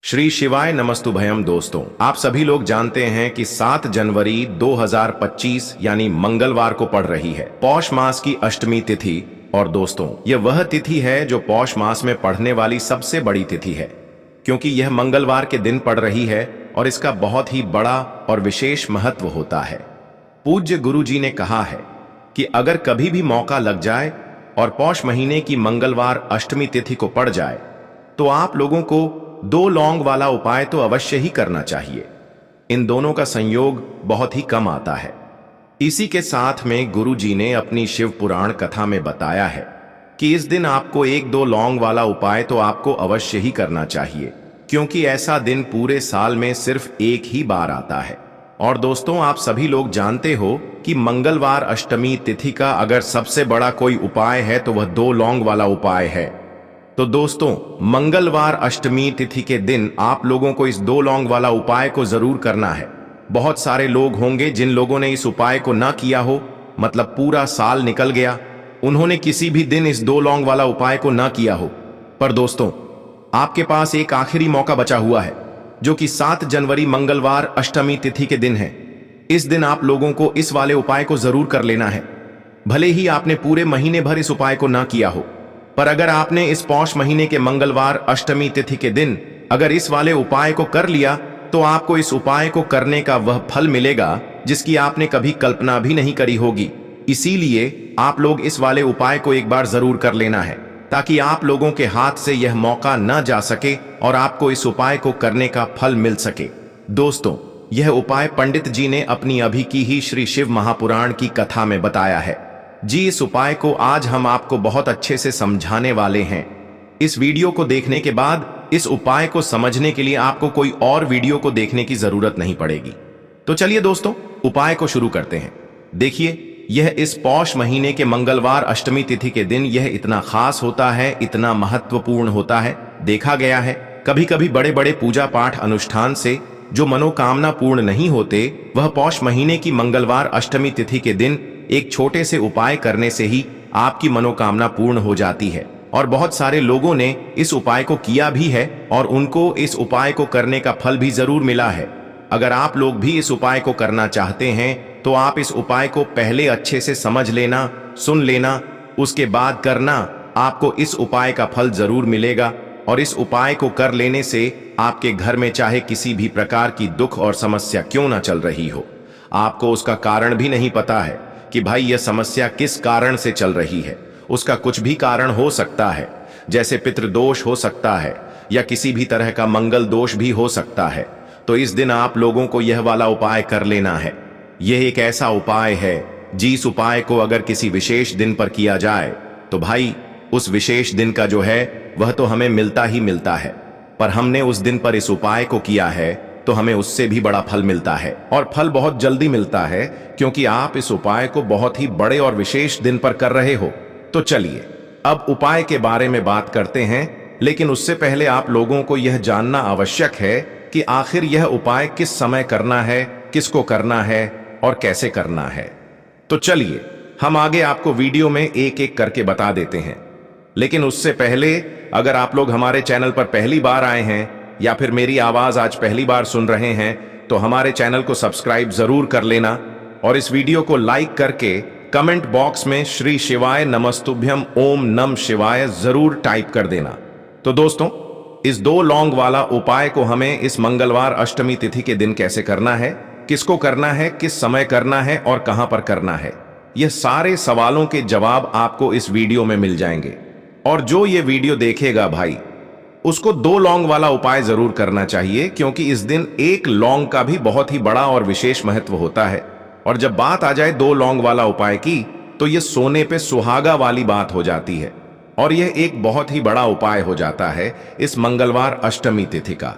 श्री शिवाय नमस्तुभयम। दोस्तों, आप सभी लोग जानते हैं कि 7 जनवरी 2025 यानी मंगलवार को पड़ रही है पौष मास की अष्टमी तिथि। और दोस्तों, यह वह तिथि है जो पौष मास में पड़ने वाली सबसे बड़ी तिथि है, क्योंकि यह मंगलवार के दिन पड़ रही है और इसका बहुत ही बड़ा और विशेष महत्व होता है। पूज्य गुरु जी ने कहा है कि अगर कभी भी मौका लग जाए और पौष महीने की मंगलवार अष्टमी तिथि को पड़ जाए तो आप लोगों को 2 लौंग वाला उपाय तो अवश्य ही करना चाहिए। इन दोनों का संयोग बहुत ही कम आता है। इसी के साथ में गुरु जी ने अपनी शिव पुराण कथा में बताया है कि इस दिन आपको 1-2 लौंग वाला उपाय तो आपको अवश्य ही करना चाहिए, क्योंकि ऐसा दिन पूरे साल में सिर्फ एक ही बार आता है। और दोस्तों, आप सभी लोग जानते हो कि मंगलवार अष्टमी तिथि का अगर सबसे बड़ा कोई उपाय है तो वह 2 लौंग वाला उपाय है। तो दोस्तों, मंगलवार अष्टमी तिथि के दिन आप लोगों को इस 2 लौंग वाला उपाय को जरूर करना है। बहुत सारे लोग होंगे जिन लोगों ने इस उपाय को ना किया हो, मतलब पूरा साल निकल गया, उन्होंने किसी भी दिन इस 2 लौंग वाला उपाय को ना किया हो। पर दोस्तों, आपके पास एक आखिरी मौका बचा हुआ है, जो कि 7 जनवरी मंगलवार अष्टमी तिथि के दिन है। इस दिन आप लोगों को इस वाले उपाय को जरूर कर लेना है। भले ही आपने पूरे महीने भर इस उपाय को ना किया हो, पर अगर आपने इस पौष महीने के मंगलवार अष्टमी तिथि के दिन अगर इस वाले उपाय को कर लिया तो आपको इस उपाय को करने का वह फल मिलेगा जिसकी आपने कभी कल्पना भी नहीं करी होगी। इसीलिए आप लोग इस वाले उपाय को एक बार जरूर कर लेना है, ताकि आप लोगों के हाथ से यह मौका न जा सके और आपको इस उपाय को करने का फल मिल सके। दोस्तों, यह उपाय पंडित जी ने अपनी अभी की ही श्री शिव महापुराण की कथा में बताया है जी। इस उपाय को आज हम आपको बहुत अच्छे से समझाने वाले हैं। इस वीडियो को देखने के बाद इस उपाय को समझने के लिए आपको कोई और वीडियो को देखने की जरूरत नहीं पड़ेगी। तो चलिए दोस्तों, उपाय को शुरू करते हैं। देखिए, यह इस पौष महीने के मंगलवार अष्टमी तिथि के दिन यह इतना खास होता है, इतना महत्वपूर्ण होता है। देखा गया है कभी कभी बड़े बड़े पूजा पाठ अनुष्ठान से जो मनोकामना पूर्ण नहीं होते, वह पौष महीने की मंगलवार अष्टमी तिथि के दिन एक छोटे से उपाय करने से ही आपकी मनोकामना पूर्ण हो जाती है। और बहुत सारे लोगों ने इस उपाय को किया भी है और उनको इस उपाय को करने का फल भी जरूर मिला है। अगर आप लोग भी इस उपाय को करना चाहते हैं तो आप इस उपाय को पहले अच्छे से समझ लेना, सुन लेना, उसके बाद करना। आपको इस उपाय का फल जरूर मिलेगा। और इस उपाय को कर लेने से आपके घर में चाहे किसी भी प्रकार की दुख और समस्या क्यों ना चल रही हो, आपको उसका कारण भी नहीं पता है कि भाई यह समस्या किस कारण से चल रही है। उसका कुछ भी कारण हो सकता है, जैसे पितृदोष हो सकता है या किसी भी तरह का मंगल दोष भी हो सकता है। तो इस दिन आप लोगों को यह वाला उपाय कर लेना है। यह एक ऐसा उपाय है जिस उपाय को अगर किसी विशेष दिन पर किया जाए तो भाई उस विशेष दिन का जो है वह तो हमें मिलता ही मिलता है। पर हमने उस दिन पर इस उपाय को किया है तो हमें उससे भी बड़ा फल मिलता है, और फल बहुत जल्दी मिलता है, क्योंकि आप इस उपाय को बहुत ही बड़े और विशेष दिन पर कर रहे हो। तो चलिए अब उपाय के बारे में बात करते हैं, लेकिन उससे पहले आप लोगों को यह जानना आवश्यक है कि आखिर यह उपाय किस समय करना है, किसको करना है और कैसे करना है। तो चलिए हम आगे आपको वीडियो में एक एक करके बता देते हैं। लेकिन उससे पहले, अगर आप लोग हमारे चैनल पर पहली बार आए हैं या फिर मेरी आवाज आज पहली बार सुन रहे हैं तो हमारे चैनल को सब्सक्राइब जरूर कर लेना और इस वीडियो को लाइक करके कमेंट बॉक्स में श्री शिवाय नमस्तुभ्यम ओम नम शिवाय जरूर टाइप कर देना। तो दोस्तों, इस 2 लौंग वाला उपाय को हमें इस मंगलवार अष्टमी तिथि के दिन कैसे करना है, किसको करना है, किस समय करना है और कहां पर करना है, यह सारे सवालों के जवाब आपको इस वीडियो में मिल जाएंगे। और जो ये वीडियो देखेगा भाई, उसको 2 लौंग वाला उपाय जरूर करना चाहिए, क्योंकि इस दिन 1 लौंग का भी बहुत ही बड़ा और विशेष महत्व होता है। और जब बात आ जाए 2 लौंग वाला उपाय की, तो यह सोने पे सुहागा वाली बात हो जाती है और यह एक बहुत ही बड़ा उपाय हो जाता है इस मंगलवार अष्टमी तिथि का।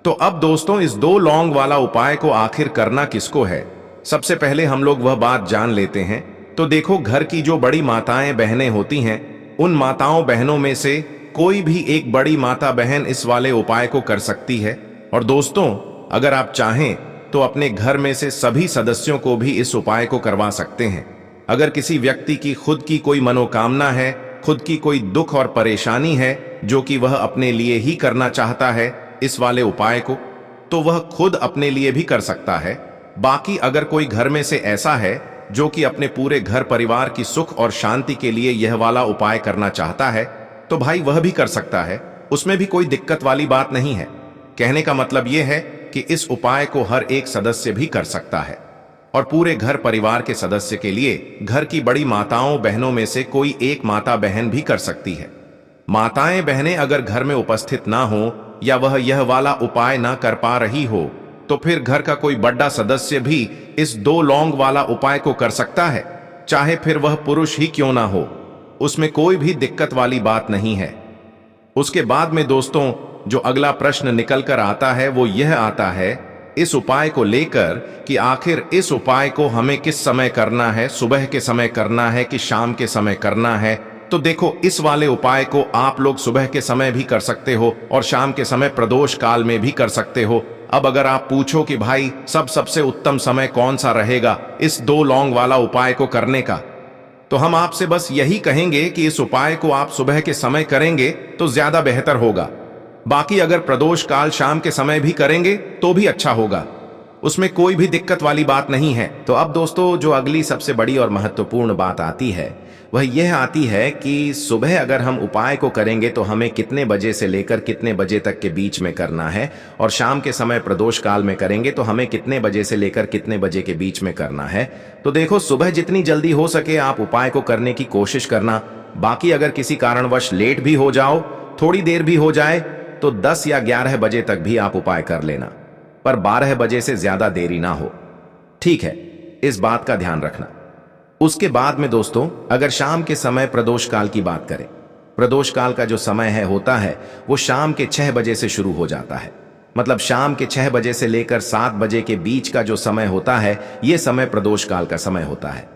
तो अब दोस्तों, इस 2 लौंग वाला उपाय को आखिर करना किसको है, सबसे पहले हम लोग वह बात जान लेते हैं। तो देखो, घर की जो बड़ी माताएं बहनें होती हैं, उन माताओं बहनों में से कोई भी एक बड़ी माता बहन इस वाले उपाय को कर सकती है। और दोस्तों, अगर आप चाहें तो अपने घर में से सभी सदस्यों को भी इस उपाय को करवा सकते हैं। अगर किसी व्यक्ति की खुद की कोई मनोकामना है, खुद की कोई दुख और परेशानी है जो कि वह अपने लिए ही करना चाहता है, इस वाले उपाय को, तो वह खुद अपने लिए भी कर सकता है। बाकी अगर कोई घर में से ऐसा है जो कि अपने पूरे घर परिवार की सुख और शांति के लिए यह वाला उपाय करना चाहता है, तो भाई वह भी कर सकता है, उसमें भी कोई दिक्कत वाली बात नहीं है। कहने का मतलब यह है कि इस उपाय को हर एक सदस्य भी कर सकता है और पूरे घर परिवार के सदस्य के लिए घर की बड़ी माताओं बहनों में से कोई एक माता बहन भी कर सकती है। माताएं बहनें अगर घर में उपस्थित ना हो या वह यह वाला उपाय ना कर पा रही हो, तो फिर घर का कोई बड़ा सदस्य भी इस 2 लौंग वाला उपाय को कर सकता है, चाहे फिर वह पुरुष ही क्यों ना हो, उसमें कोई भी दिक्कत वाली बात नहीं है। उसके बाद में दोस्तों जो अगला प्रश्न निकल कर आता है वो यह आता है इस उपाय को लेकर कि आखिर इस उपाय को हमें किस समय करना है, सुबह के समय करना है कि शाम के समय करना है। तो देखो, इस वाले उपाय को आप लोग सुबह के समय भी कर सकते हो और शाम के समय प्रदोष काल में भी कर सकते हो। अब अगर आप पूछो कि भाई सबसे उत्तम समय कौन सा रहेगा इस 2 लौंग वाला उपाय को करने का, तो हम आपसे बस यही कहेंगे कि इस उपाय को आप सुबह के समय करेंगे तो ज्यादा बेहतर होगा। बाकी अगर प्रदोष काल शाम के समय भी करेंगे तो भी अच्छा होगा, उसमें कोई भी दिक्कत वाली बात नहीं है। तो अब दोस्तों जो अगली सबसे बड़ी और महत्वपूर्ण बात आती है वह यह आती है कि सुबह अगर हम उपाय को करेंगे तो हमें कितने बजे से लेकर कितने बजे तक के बीच में करना है, और शाम के समय प्रदोष काल में करेंगे तो हमें कितने बजे से लेकर कितने बजे के बीच में करना है। तो देखो, सुबह जितनी जल्दी हो सके आप उपाय को करने की कोशिश करना। बाकी अगर किसी कारणवश लेट भी हो जाओ, थोड़ी देर भी हो जाए, तो 10 या 11 बजे तक भी आप उपाय कर लेना, पर 12 बजे से ज्यादा देरी ना हो, ठीक है? इस बात का ध्यान रखना। उसके बाद में दोस्तों अगर शाम के समय प्रदोष काल की बात करें, प्रदोष काल का जो समय है होता है वो शाम के 6 बजे से शुरू हो जाता है। मतलब शाम के 6 बजे से लेकर 7 बजे के बीच का जो समय होता है ये समय प्रदोष काल का समय होता है।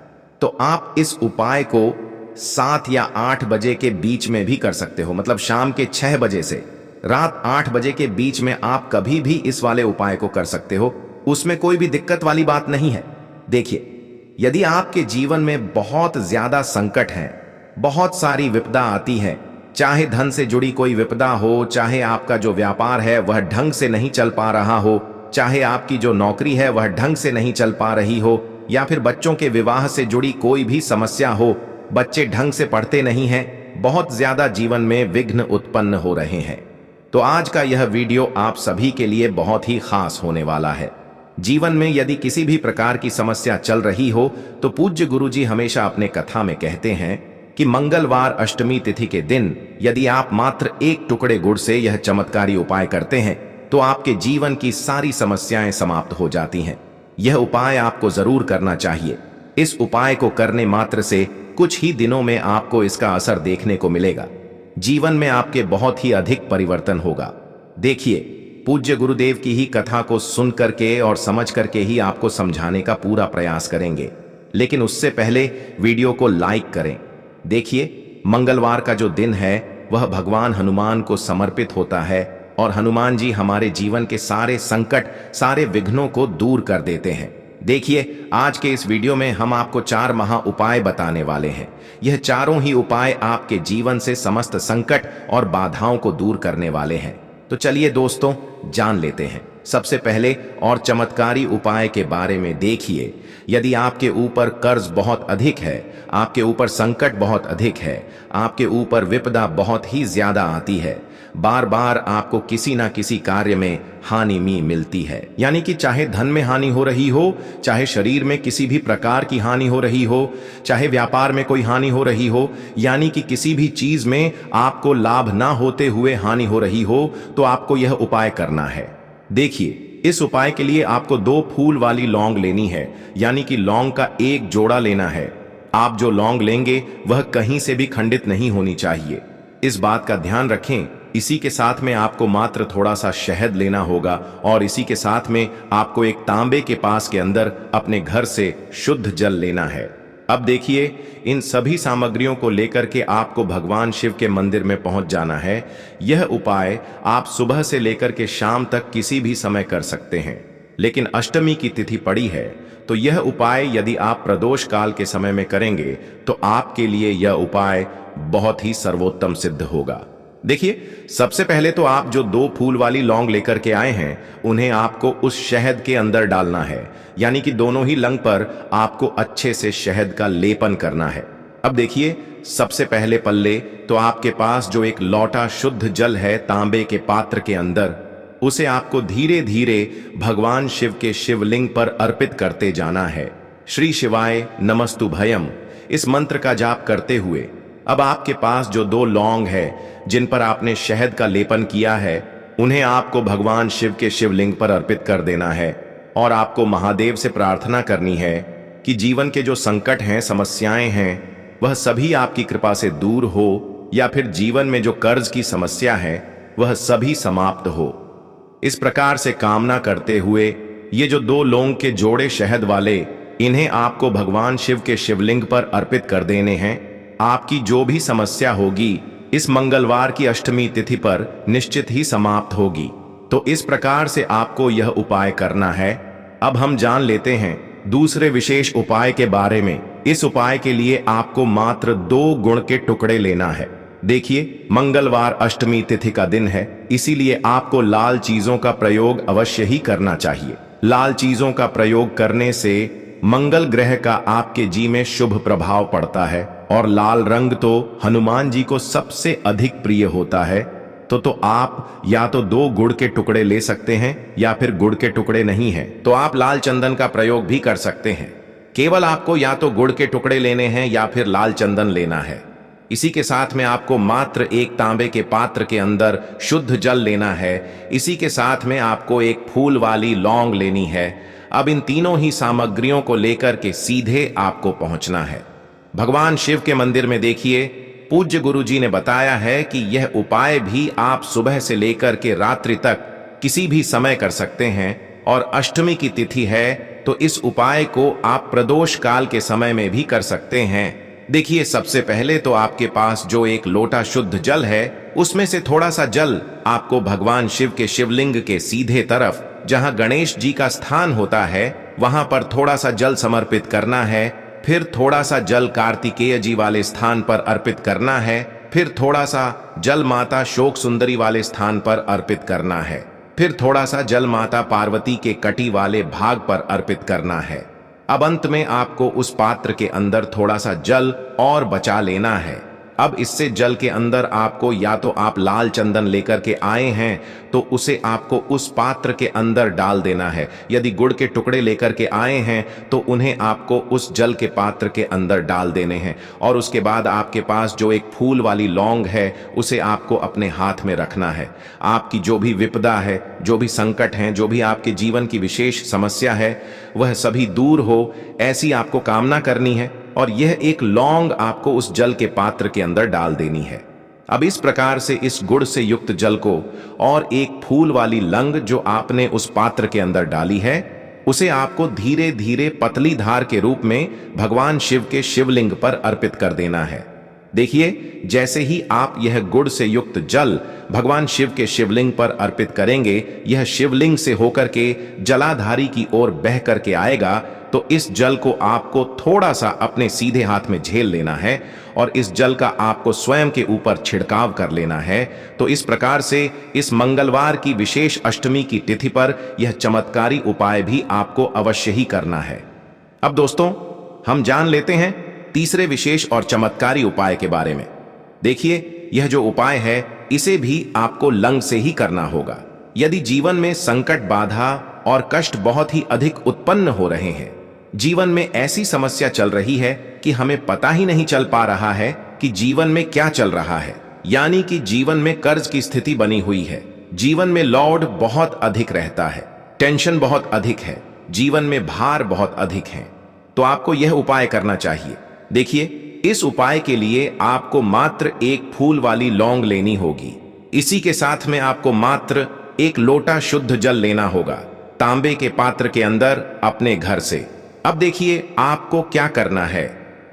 तो आप इस उपाय को 7 या 8 बजे के बीच में भी कर सकते हो। मतलब शाम के 6 बजे से रात 8 बजे के बीच में आप कभी भी इस वाले उपाय को कर सकते हो, उसमें कोई भी दिक्कत वाली बात नहीं है। देखिए, यदि आपके जीवन में बहुत ज्यादा संकट है, बहुत सारी विपदा आती है, चाहे धन से जुड़ी कोई विपदा हो, चाहे आपका जो व्यापार है वह ढंग से नहीं चल पा रहा हो, चाहे आपकी जो नौकरी है वह ढंग से नहीं चल पा रही हो, या फिर बच्चों के विवाह से जुड़ी कोई भी समस्या हो, बच्चे ढंग से पढ़ते नहीं हैं, बहुत ज्यादा जीवन में विघ्न उत्पन्न हो रहे हैं, तो आज का यह वीडियो आप सभी के लिए बहुत ही खास होने वाला है। जीवन में यदि किसी भी प्रकार की समस्या चल रही हो तो पूज्य गुरुजी हमेशा अपने कथा में कहते हैं कि मंगलवार अष्टमी तिथि के दिन यदि आप मात्र 1 टुकड़े गुड़ से यह चमत्कारी उपाय करते हैं तो आपके जीवन की सारी समस्याएं समाप्त हो जाती हैं। यह उपाय आपको जरूर करना चाहिए। इस उपाय को करने मात्र से कुछ ही दिनों में आपको इसका असर देखने को मिलेगा। जीवन में आपके बहुत ही अधिक परिवर्तन होगा। देखिए, पूज्य गुरुदेव की ही कथा को सुन करके और समझ करके ही आपको समझाने का पूरा प्रयास करेंगे, लेकिन उससे पहले वीडियो को लाइक करें। देखिए, मंगलवार का जो दिन है वह भगवान हनुमान को समर्पित होता है और हनुमान जी हमारे जीवन के सारे संकट, सारे विघ्नों को दूर कर देते हैं। देखिए, आज के इस वीडियो में हम आपको 4 महा उपाय बताने वाले हैं। यह चारों ही उपाय आपके जीवन से समस्त संकट और बाधाओं को दूर करने वाले हैं। तो चलिए दोस्तों, जान लेते हैं सबसे पहले और चमत्कारी उपाय के बारे में। देखिए, यदि आपके ऊपर कर्ज बहुत अधिक है, आपके ऊपर संकट बहुत अधिक है, आपके ऊपर विपदा बहुत ही ज्यादा आती है, बार बार आपको किसी ना किसी कार्य में हानि मिलती है, यानी कि चाहे धन में हानि हो रही हो, चाहे शरीर में किसी भी प्रकार की हानि हो रही हो, चाहे व्यापार में कोई हानि हो रही हो, यानी कि किसी भी चीज में आपको लाभ ना होते हुए हानि हो रही हो, तो आपको यह उपाय करना है। देखिए, इस उपाय के लिए आपको 2 फूल वाली लौंग लेनी है, यानी कि लौंग का 1 जोड़ा लेना है। आप जो लौंग लेंगे वह कहीं से भी खंडित नहीं होनी चाहिए, इस बात का ध्यान रखें। इसी के साथ में आपको मात्र थोड़ा सा शहद लेना होगा और इसी के साथ में आपको एक तांबे के पास के अंदर अपने घर से शुद्ध जल लेना है। अब देखिए, इन सभी सामग्रियों को लेकर के आपको भगवान शिव के मंदिर में पहुंच जाना है। यह उपाय आप सुबह से लेकर के शाम तक किसी भी समय कर सकते हैं, लेकिन अष्टमी की तिथि पड़ी है तो यह उपाय यदि आप प्रदोष काल के समय में करेंगे तो आपके लिए यह उपाय बहुत ही सर्वोत्तम सिद्ध होगा। देखिए, सबसे पहले तो आप जो 2 फूल वाली लौंग लेकर के आए हैं, उन्हें आपको उस शहद के अंदर डालना है। यानी कि दोनों ही लंग पर आपको अच्छे से शहद का लेपन करना है। अब देखिए, सबसे पहले पल्ले तो आपके पास जो एक लौटा शुद्ध जल है तांबे के पात्र के अंदर, उसे आपको धीरे धीरे भगवान शिव के शिवलिंग पर अर्पित करते जाना है। श्री शिवाय नमस्तु भयम इस मंत्र का जाप करते हुए अब आपके पास जो 2 लौंग है जिन पर आपने शहद का लेपन किया है, उन्हें आपको भगवान शिव के शिवलिंग पर अर्पित कर देना है और आपको महादेव से प्रार्थना करनी है कि जीवन के जो संकट हैं, समस्याएं हैं, वह सभी आपकी कृपा से दूर हो, या फिर जीवन में जो कर्ज की समस्या है वह सभी समाप्त हो। इस प्रकार से कामना करते हुए ये जो 2 लौंग के जोड़े शहद वाले, इन्हें आपको भगवान शिव के शिवलिंग पर अर्पित कर देने हैं। आपकी जो भी समस्या होगी इस मंगलवार की अष्टमी तिथि पर निश्चित ही समाप्त होगी। तो इस प्रकार से आपको यह उपाय करना है। अब हम जान लेते हैं दूसरे विशेष उपाय के बारे में। इस उपाय के लिए आपको मात्र 2 गुड़ के टुकड़े लेना है। देखिए, मंगलवार अष्टमी तिथि का दिन है, इसीलिए आपको लाल चीजों का प्रयोग अवश्य ही करना चाहिए। लाल चीजों का प्रयोग करने से मंगल ग्रह का आपके जी में शुभ प्रभाव पड़ता है और लाल रंग तो हनुमान जी को सबसे अधिक प्रिय होता है। तो आप या तो 2 गुड़ के टुकड़े ले सकते हैं, या फिर गुड़ के टुकड़े नहीं हैं तो आप लाल चंदन का प्रयोग भी कर सकते हैं। केवल आपको या तो गुड़ के टुकड़े लेने हैं या फिर लाल चंदन लेना है। इसी के साथ में आपको मात्र एक तांबे के पात्र के अंदर शुद्ध जल लेना है। इसी के साथ में आपको एक फूल वाली लौंग लेनी है। अब इन तीनों ही सामग्रियों को लेकर के सीधे आपको पहुंचना है भगवान शिव के मंदिर में। देखिए, पूज्य गुरु जी ने बताया है कि यह उपाय भी आप सुबह से लेकर के रात्रि तक किसी भी समय कर सकते हैं, और अष्टमी की तिथि है तो इस उपाय को आप प्रदोष काल के समय में भी कर सकते हैं। देखिए, सबसे पहले तो आपके पास जो एक लोटा शुद्ध जल है, उसमें से थोड़ा सा जल आपको भगवान शिव के शिवलिंग के सीधे तरफ, जहां गणेश जी का स्थान होता है, वहां पर थोड़ा सा जल समर्पित करना है। फिर थोड़ा सा जल कार्तिकेय जी वाले स्थान पर अर्पित करना है। फिर थोड़ा सा जल माता शोक सुंदरी वाले स्थान पर अर्पित करना है। फिर थोड़ा सा जल माता पार्वती के कटी वाले भाग पर अर्पित करना है। अब अंत में आपको उस पात्र के अंदर थोड़ा सा जल और बचा लेना है। अब इससे जल के अंदर आपको, या तो आप लाल चंदन लेकर के आए हैं तो उसे आपको उस पात्र के अंदर डाल देना है। यदि गुड़ के टुकड़े लेकर के आए हैं तो उन्हें आपको उस जल के पात्र के अंदर डाल देने हैं। और उसके बाद आपके पास जो एक फूल वाली लौंग है, उसे आपको अपने हाथ में रखना है। आपकी जो भी विपदा है, जो भी संकट हैं, जो भी आपके जीवन की विशेष समस्या है, वह सभी दूर हो, ऐसी आपको कामना करनी है। और यह एक लौंग आपको उस जल के पात्र के अंदर डाल देनी है। अब इस प्रकार से इस गुड़ से युक्त जल को और एक फूल वाली लंग जो आपने उस पात्र के अंदर डाली है, उसे आपको धीरे धीरे पतली धार के रूप में भगवान शिव के शिवलिंग पर अर्पित कर देना है। देखिए, जैसे ही आप यह गुड़ से युक्त जल भगवान शिव के शिवलिंग पर अर्पित करेंगे, यह शिवलिंग से होकर के जलाधारी की ओर बह करके आएगा। तो इस जल को आपको थोड़ा सा अपने सीधे हाथ में झेल लेना है और इस जल का आपको स्वयं के ऊपर छिड़काव कर लेना है। तो इस प्रकार से इस मंगलवार की विशेष अष्टमी की तिथि पर यह चमत्कारी उपाय भी आपको अवश्य ही करना है। अब दोस्तों, हम जान लेते हैं तीसरे विशेष और चमत्कारी उपाय के बारे में। देखिए, यह जो उपाय है, इसे भी आपको लंग से ही करना होगा। यदि जीवन में संकट, बाधा और कष्ट बहुत ही अधिक उत्पन्न हो रहे हैं, जीवन में ऐसी समस्या चल रही है कि हमें पता ही नहीं चल पा रहा है कि जीवन में क्या चल रहा है, यानी कि जीवन में कर्ज की स्थिति बनी हुई है, जीवन में लोड बहुत अधिक रहता है, टेंशन बहुत अधिक है, जीवन में भार बहुत अधिक है, तो आपको यह उपाय करना चाहिए। देखिए, इस उपाय के लिए आपको मात्र एक फूल वाली लौंग लेनी होगी। इसी के साथ में आपको मात्र एक लोटा शुद्ध जल लेना होगा, तांबे के पात्र के अंदर अपने घर से। अब देखिए, आपको क्या करना है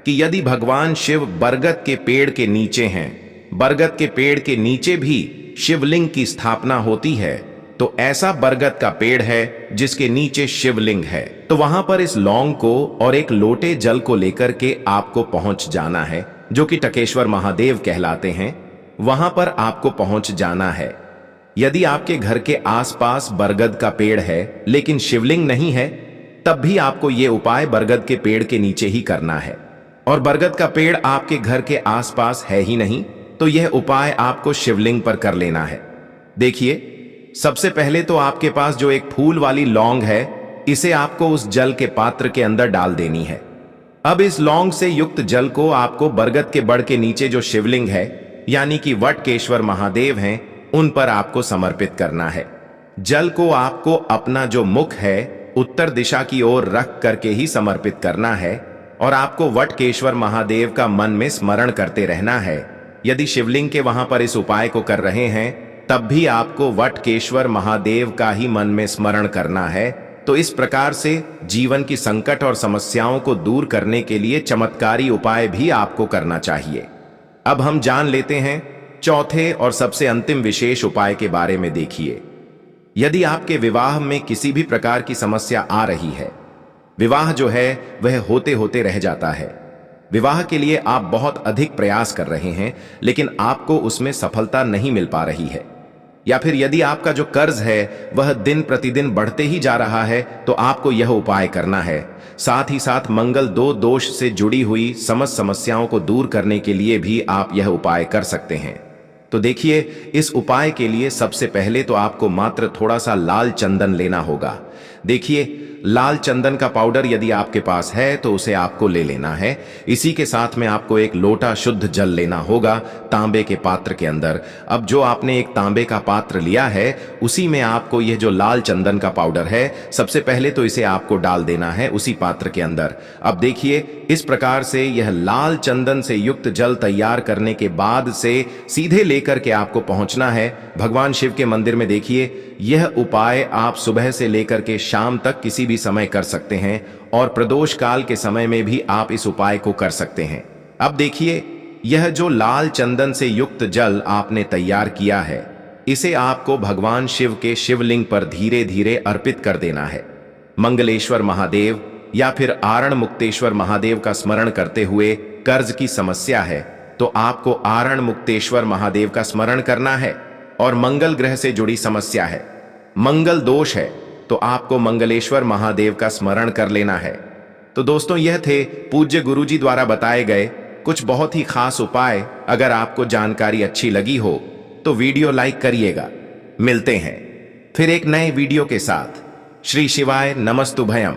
कि यदि भगवान शिव बरगद के पेड़ के नीचे हैं, बरगद के पेड़ के नीचे भी शिवलिंग की स्थापना होती है, तो ऐसा बरगद का पेड़ है जिसके नीचे शिवलिंग है, तो वहां पर इस लौंग को और एक लोटे जल को लेकर के आपको पहुंच जाना है, जो कि टकेश्वर महादेव कहलाते हैं। वहां पर आपको पहुंच जाना है। यदि आपके घर के आसपास बरगद का पेड़ है लेकिन शिवलिंग नहीं है, तब भी आपको यह उपाय बरगद के पेड़ के नीचे ही करना है। और बरगद का पेड़ आपके घर के आसपास है ही नहीं, तो यह उपाय आपको शिवलिंग पर कर लेना है। देखिए, सबसे पहले तो आपके पास जो एक फूल वाली लौंग है, इसे आपको उस जल के पात्र के अंदर डाल देनी है। अब इस लौंग से युक्त जल को आपको बरगद के बड़ के नीचे जो शिवलिंग है, यानी कि वटकेश्वर महादेव हैं, उन पर आपको समर्पित करना है। जल को आपको अपना जो मुख है उत्तर दिशा की ओर रख करके ही समर्पित करना है और आपको वटकेश्वर महादेव का मन में स्मरण करते रहना है। यदि शिवलिंग के वहां पर इस उपाय को कर रहे हैं, तब भी आपको वटकेश्वर महादेव का ही मन में स्मरण करना है। तो इस प्रकार से जीवन की संकट और समस्याओं को दूर करने के लिए चमत्कारी उपाय भी आपको करना चाहिए। अब हम जान लेते हैं चौथे और सबसे अंतिम विशेष उपाय के बारे में। देखिए, यदि आपके विवाह में किसी भी प्रकार की समस्या आ रही है, विवाह जो है वह होते होते रह जाता है, विवाह के लिए आप बहुत अधिक प्रयास कर रहे हैं लेकिन आपको उसमें सफलता नहीं मिल पा रही है, या फिर यदि आपका जो कर्ज है वह दिन प्रतिदिन बढ़ते ही जा रहा है, तो आपको यह उपाय करना है। साथ ही साथ मंगल दोष से जुड़ी हुई समस्त समस्याओं को दूर करने के लिए भी आप यह उपाय कर सकते हैं। तो देखिए, इस उपाय के लिए सबसे पहले तो आपको मात्र थोड़ा सा लाल चंदन लेना होगा। देखिए, लाल चंदन का पाउडर यदि आपके पास है तो उसे आपको ले लेना है। इसी के साथ में आपको एक लोटा शुद्ध जल लेना होगा तांबे के पात्र के अंदर। अब जो आपने एक तांबे का पात्र लिया है, उसी में आपको यह जो लाल चंदन का पाउडर है, सबसे पहले तो इसे आपको डाल देना है उसी पात्र के अंदर। अब देखिए, इस प्रकार से यह लाल चंदन से युक्त जल तैयार करने के बाद से सीधे लेकर के आपको पहुंचना है भगवान शिव के मंदिर में। देखिए, यह उपाय आप सुबह से लेकर के शाम तक किसी भी समय कर सकते हैं और प्रदोष काल के समय में भी आप इस उपाय को कर सकते हैं। अब देखिए, यह जो लाल चंदन से युक्त जल आपने तैयार किया है, इसे आपको भगवान शिव के शिवलिंग पर धीरे धीरे अर्पित कर देना है। मंगलेश्वर महादेव या फिर आरण मुक्तेश्वर महादेव का स्मरण करते हुए, कर्ज की समस्या है तो आपको आरण मुक्तेश्वर महादेव का स्मरण करना है, और मंगल ग्रह से जुड़ी समस्या है, मंगल दोष है, तो आपको मंगलेश्वर महादेव का स्मरण कर लेना है। तो दोस्तों, यह थे पूज्य गुरुजी द्वारा बताए गए कुछ बहुत ही खास उपाय। अगर आपको जानकारी अच्छी लगी हो तो वीडियो लाइक करिएगा। मिलते हैं फिर एक नए वीडियो के साथ। श्री शिवाय नमस्तुभयम।